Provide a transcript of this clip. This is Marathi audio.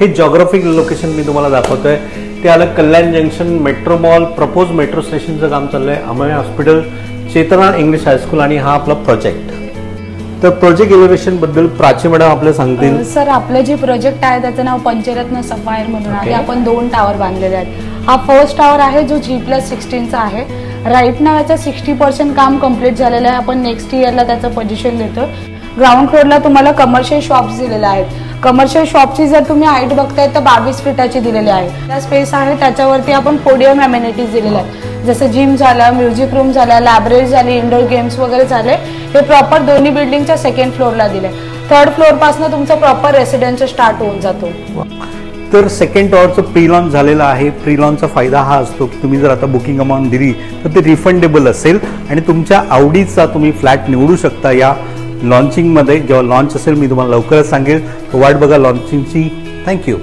हे जॉग्राफिक लोकेशन मी तुम्हाला दाखवतोय ते आलं Kalyan junction metro mall propose metro स्टेशनचं काम चाललंय Amay hospital Chetana English high school आणि हा आपला प्रोजेक्ट. तर प्रोजेक्ट इनोव्हेशन बद्दल प्राची मॅडम आपल्याला सांगतील. सर आपलं जे प्रोजेक्ट आहे त्याचं नाव पंचरत्न सफायर म्हणून आहे. आपण 2 टावर बांधलेले आहेत. हा फर्स्ट टावर आहे जो G+16 चा आहे. राईट नाव याचं 60% काम कम्प्लीट झालेलं आहे. आपण नेक्स्ट इयरला त्याचं पोझिशन देतो. ग्राउंड फ्लोअरला तुम्हाला कमर्शियल शॉप्स दिलेले आहेत. कमर्शियल शॉपची जर तुम्ही हाईट बघताय तर 22 फीटाची दिलेली आहे. त्या स्पेस आहे त्याच्यावरती आपण पोडियम अमेनिटीज दिलेले आहेत. जसं जिम झालं, म्युझिक रूम झाला, लायब्ररी झाली, इंडोर गेम्स वगैरे झाले. हे प्रॉपर दोन्ही बिल्डिंगच्या 2nd फ्लोअरला दिले. 3rd फ्लोअर पासून तुमचं प्रॉपर रेसिडेन्शियल स्टार्ट होऊन जातो. तर 2nd टॉवरचं प्री लॉन्च झालेलं आहे. प्री लॉन्चचा फायदा हा असतो की तुम्ही जर आता बुकिंग अमाऊंट दिली तर ते रिफंडेबल असेल आणि तुमच्या आवडीचा तुम्ही फ्लॅट निवडू शकता. या लॉन्चिंगमध्ये जेव्हा लॉन्च असेल मी तुम्हाला लवकरच सांगेल. वाट बघा लॉन्चिंगची. थँक्यू.